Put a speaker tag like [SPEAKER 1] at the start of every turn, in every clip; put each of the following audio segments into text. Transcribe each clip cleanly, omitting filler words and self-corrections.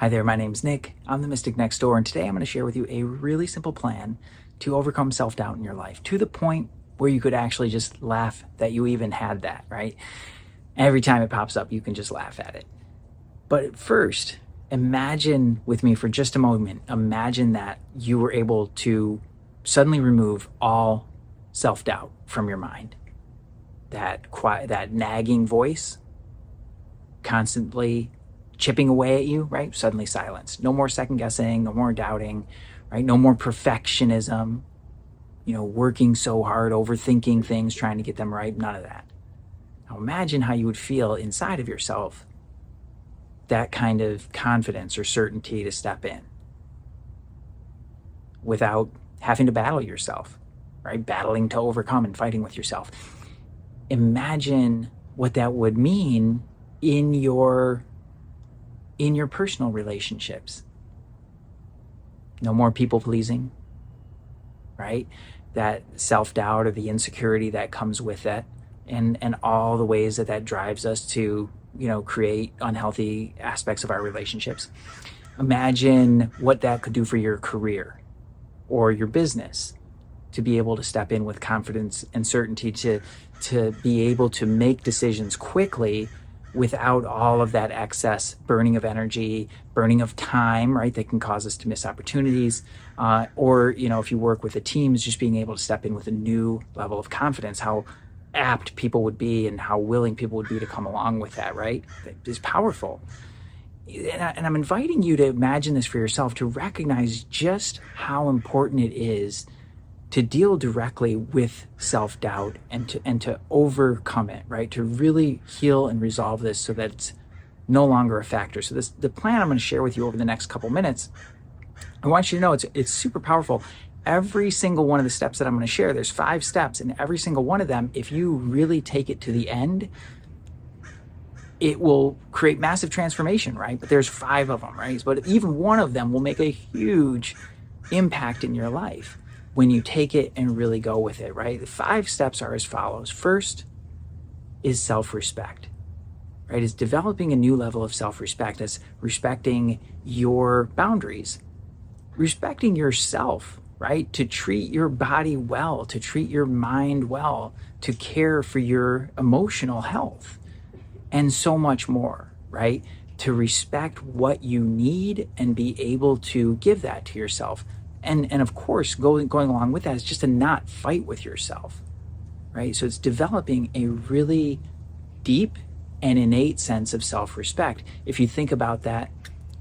[SPEAKER 1] Hi there, my name's Nick. I'm the Mystic Next Door, and today I'm going to share with you a really simple plan to overcome self-doubt in your life to the point where you could actually just laugh that you even had that, right? Every time it pops up, you can just laugh at it. But first, imagine with me for just a moment, imagine that you were able to suddenly remove all self-doubt from your mind. That nagging voice constantly chipping away at you, right? Suddenly silence. No more second guessing, no more doubting, right? No more perfectionism, working so hard, overthinking things, trying to get them right. None of that. Now imagine how you would feel inside of yourself, that kind of confidence or certainty to step in without having to battle yourself, right? Battling to overcome and fighting with yourself. Imagine what that would mean in your personal relationships. No more people pleasing, right? That self-doubt or the insecurity that comes with it, and all the ways that drives us to, create unhealthy aspects of our relationships. Imagine what that could do for your career or your business, to be able to step in with confidence and certainty, to be able to make decisions quickly without all of that excess burning of energy, burning of time, right? That can cause us to miss opportunities. Or, if you work with the teams, just being able to step in with a new level of confidence, how apt people would be and how willing people would be to come along with that, right? That is powerful. And I'm inviting you to imagine this for yourself, to recognize just how important it is to deal directly with self-doubt and to overcome it, right? To really heal and resolve this so that it's no longer a factor. So the plan I'm going to share with you over the next couple minutes, I want you to know it's super powerful. Every single one of the steps that I'm going to share, there's 5 steps, and every single one of them, if you really take it to the end, it will create massive transformation, right? But there's 5 of them, right? But even one of them will make a huge impact in your life when you take it and really go with it, right? The 5 steps are as follows. First is self-respect, right? Is developing a new level of self-respect. That's respecting your boundaries, respecting yourself, right? To treat your body well, to treat your mind well, to care for your emotional health, and so much more, right? To respect what you need and be able to give that to yourself. And of course, going along with that is just to not fight with yourself, right? So it's developing a really deep and innate sense of self-respect. If you think about that,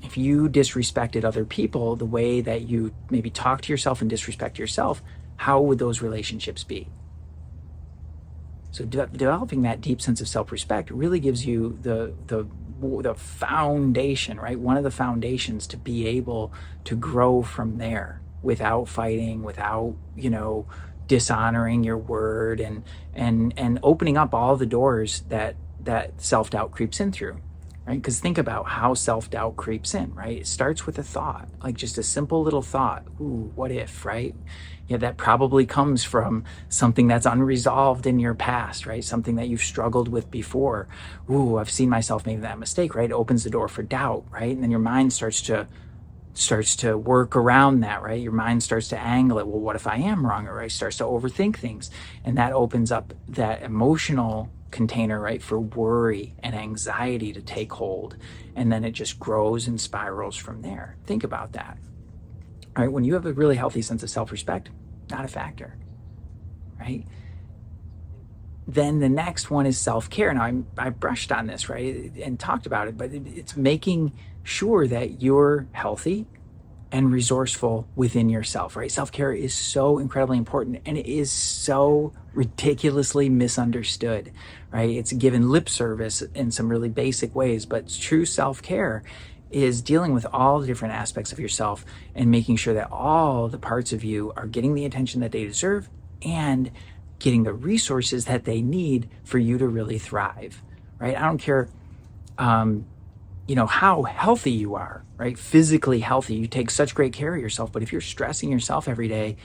[SPEAKER 1] if you disrespected other people the way that you maybe talk to yourself and disrespect yourself, how would those relationships be? So developing that deep sense of self-respect really gives you the foundation, right? One of the foundations to be able to grow from there without fighting, without, dishonoring your word, and opening up all the doors that self-doubt creeps in through, right? Because think about how self-doubt creeps in, right? It starts with a thought, like just a simple little thought. Ooh, what if, right? Yeah, that probably comes from something that's unresolved in your past, right? Something that you've struggled with before. Ooh, I've seen myself make that mistake, right? It opens the door for doubt, right? And then your mind starts to work around that, right? Your mind starts to angle it. Well, what if I am wrong? Or it starts to overthink things. And that opens up that emotional container, right, for worry and anxiety to take hold. And then it just grows and spirals from there. Think about that. All right, when you have a really healthy sense of self-respect, not a factor, right? Then the next one is self-care. Now, I brushed on this, right, and talked about it, but it's making sure that you're healthy and resourceful within yourself, right? Self-care is so incredibly important, and it is so ridiculously misunderstood, right? It's given lip service in some really basic ways, but true self-care is dealing with all the different aspects of yourself and making sure that all the parts of you are getting the attention that they deserve and getting the resources that they need for you to really thrive, right? I don't care, how healthy you are, right? Physically healthy, you take such great care of yourself, but if you're stressing yourself every day,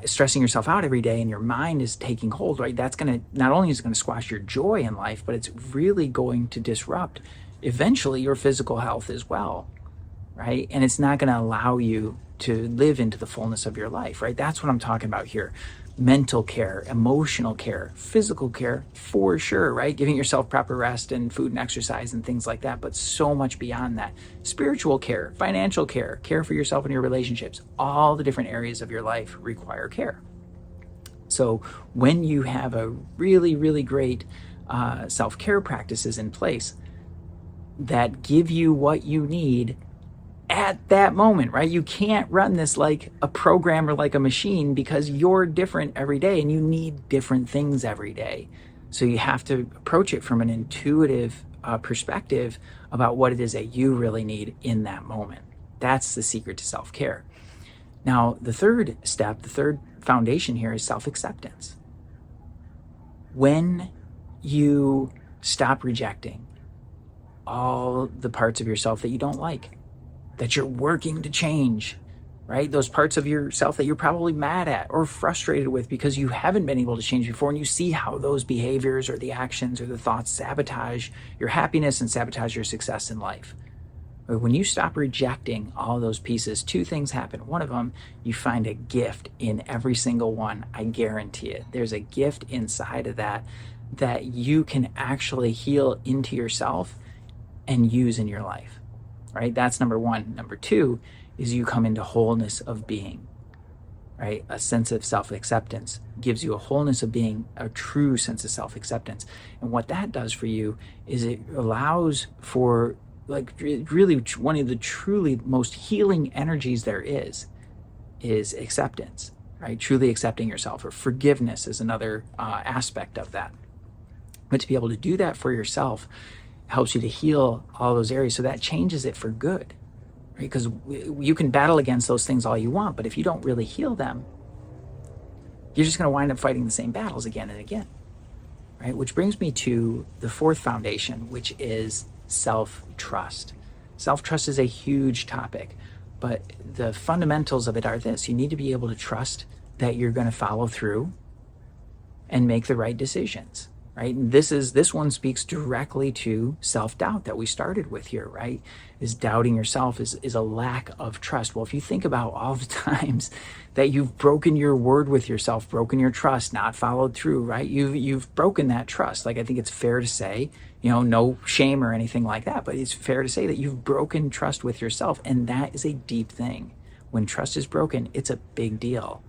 [SPEAKER 1] stressing yourself out every day, and your mind is taking hold, right? That's going to, not only is it going to squash your joy in life, but it's really going to disrupt eventually your physical health as well, right? And it's not going to allow you to live into the fullness of your life, right? That's what I'm talking about here. Mental care, emotional care, physical care, for sure, right? Giving yourself proper rest and food and exercise and things like that, but so much beyond that. Spiritual care, financial care, care for yourself and your relationships, all the different areas of your life require care. So when you have a really, really great self-care practices in place that give you what you need at that moment, right? You can't run this like a program or like a machine, because you're different every day and you need different things every day. So you have to approach it from an intuitive perspective about what it is that you really need in that moment. That's the secret to self-care. Now, the third step, the third foundation here is self-acceptance. When you stop rejecting all the parts of yourself that you don't like, that you're working to change, right? Those parts of yourself that you're probably mad at or frustrated with because you haven't been able to change before, and you see how those behaviors or the actions or the thoughts sabotage your happiness and sabotage your success in life. When you stop rejecting all those pieces, two things happen. One of them, you find a gift in every single one. I guarantee it. There's a gift inside of that that you can actually heal into yourself and use in your life, right? That's number one. Number two is you come into wholeness of being, right? A sense of self-acceptance gives you a wholeness of being, a true sense of self-acceptance. And what that does for you is it allows for, like, really one of the truly most healing energies there is acceptance, right? Truly accepting yourself, or forgiveness is another aspect of that. But to be able to do that for yourself helps you to heal all those areas. So that changes it for good, right? Because you can battle against those things all you want, but if you don't really heal them, you're just going to wind up fighting the same battles again and again, right? Which brings me to the fourth foundation, which is self-trust. Self-trust is a huge topic, but the fundamentals of it are this: you need to be able to trust that you're going to follow through and make the right decisions, right? And this one speaks directly to self-doubt that we started with here, right? Is doubting yourself is a lack of trust. Well, if you think about all the times that you've broken your word with yourself, broken your trust, not followed through, right? You've broken that trust. Like, I think it's fair to say, no shame or anything like that, but it's fair to say that you've broken trust with yourself, and that is a deep thing. When trust is broken, it's a big deal.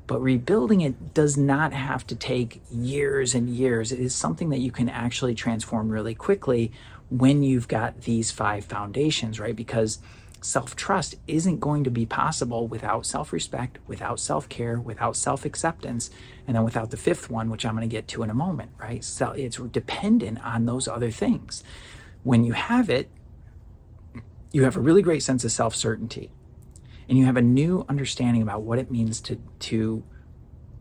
[SPEAKER 1] But rebuilding it does not have to take years and years. It is something that you can actually transform really quickly when you've got these 5 foundations, right? Because self-trust isn't going to be possible without self-respect, without self-care, without self-acceptance, and then without the 5th one, which I'm going to get to in a moment, right? So it's dependent on those other things. When you have it, you have a really great sense of self-certainty. And you have a new understanding about what it means to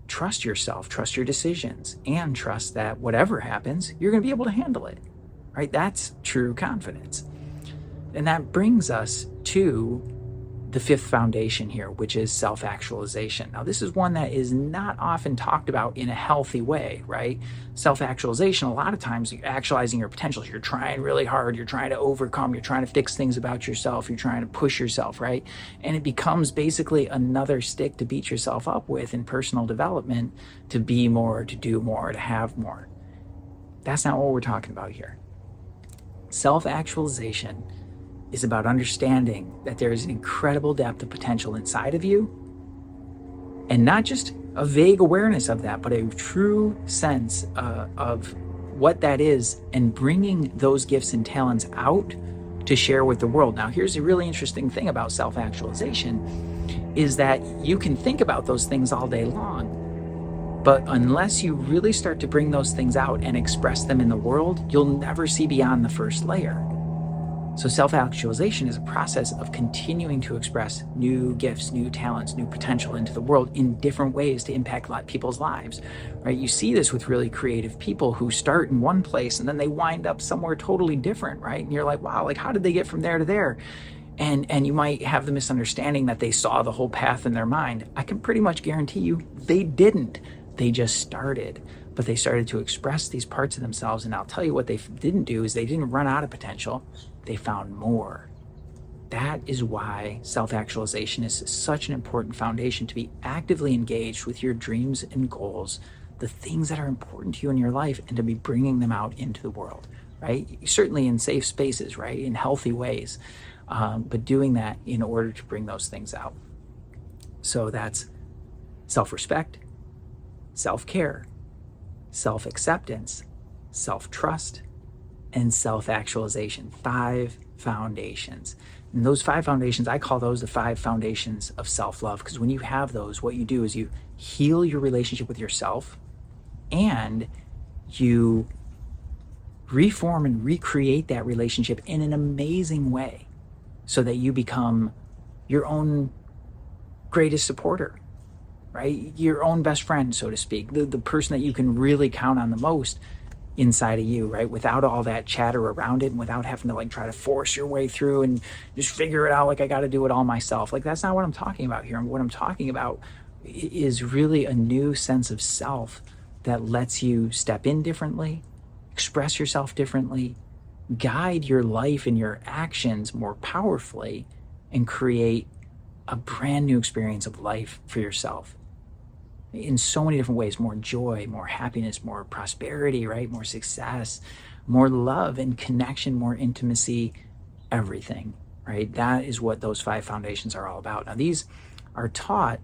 [SPEAKER 1] trust yourself, trust your decisions, and trust that whatever happens, you're going to be able to handle it, right? That's true confidence. And that brings us to the 5th foundation here, which is self-actualization. Now, this is one that is not often talked about in a healthy way, right? Self-actualization, a lot of times you're actualizing your potentials. You're trying really hard. You're trying to overcome. You're trying to fix things about yourself. You're trying to push yourself, right? And it becomes basically another stick to beat yourself up with in personal development, to be more, to do more, to have more. That's not what we're talking about here. Self-actualization is about understanding that there is an incredible depth of potential inside of you, and not just a vague awareness of that, but a true sense of what that is, and bringing those gifts and talents out to share with the world. Now, here's a really interesting thing about self-actualization, is that you can think about those things all day long, but unless you really start to bring those things out and express them in the world, you'll never see beyond the first layer. So self-actualization is a process of continuing to express new gifts, new talents, new potential into the world in different ways to impact people's lives, right? You see this with really creative people who start in one place and then they wind up somewhere totally different, right? And you're like, wow, like, how did they get from there to there? And you might have the misunderstanding that they saw the whole path in their mind. I can pretty much guarantee you they didn't. They just started. But they started to express these parts of themselves. And I'll tell you what they didn't do is they didn't run out of potential. They found more. That is why self-actualization is such an important foundation, to be actively engaged with your dreams and goals, the things that are important to you in your life, and to be bringing them out into the world, right? Certainly in safe spaces, right? In healthy ways, but doing that in order to bring those things out. So that's self-respect, self-care, self-acceptance, self-trust, and self-actualization. 5 foundations. And those 5 foundations, I call those the 5 foundations of self-love, because when you have those, what you do is you heal your relationship with yourself, and you reform and recreate that relationship in an amazing way, so that you become your own greatest supporter, right? Your own best friend, so to speak, the person that you can really count on the most inside of you, right? Without all that chatter around it, and without having to like try to force your way through and just figure it out like I got to do it all myself. Like, that's not what I'm talking about here. What I'm talking about is really a new sense of self that lets you step in differently, express yourself differently, guide your life and your actions more powerfully, and create a brand new experience of life for yourself in so many different ways: more joy, more happiness, more prosperity, right? More success, more love and connection, more intimacy, everything, right? That is what those 5 foundations are all about. Now, these are taught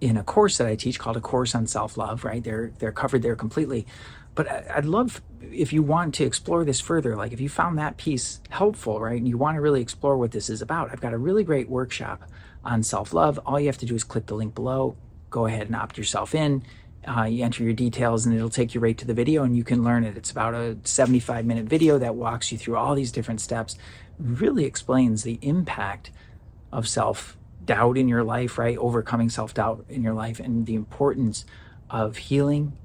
[SPEAKER 1] in a course that I teach called A Course on Self-Love, right? They're covered there completely. But I'd love, if you want to explore this further, like if you found that piece helpful, right, and you want to really explore what this is about, I've got a really great workshop on self-love. All you have to do is click the link below, go ahead and opt yourself in. You enter your details and it'll take you right to the video, and you can learn it. It's about a 75-minute video that walks you through all these different steps, really explains the impact of self-doubt in your life, right? Overcoming self-doubt in your life, and the importance of healing,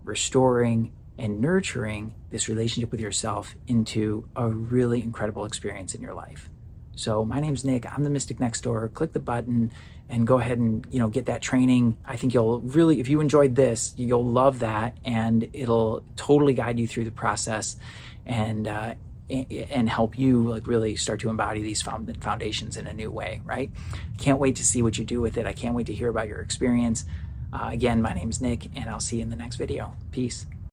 [SPEAKER 1] restoring, and nurturing this relationship with yourself into a really incredible experience in your life. So my name's Nick. I'm the Mystic Next Door. Click the button and go ahead and, get that training. I think you'll really, if you enjoyed this, you'll love that, and it'll totally guide you through the process and help you like really start to embody these foundations in a new way, right? Can't wait to see what you do with it. I can't wait to hear about your experience. Again, my name's Nick, and I'll see you in the next video. Peace.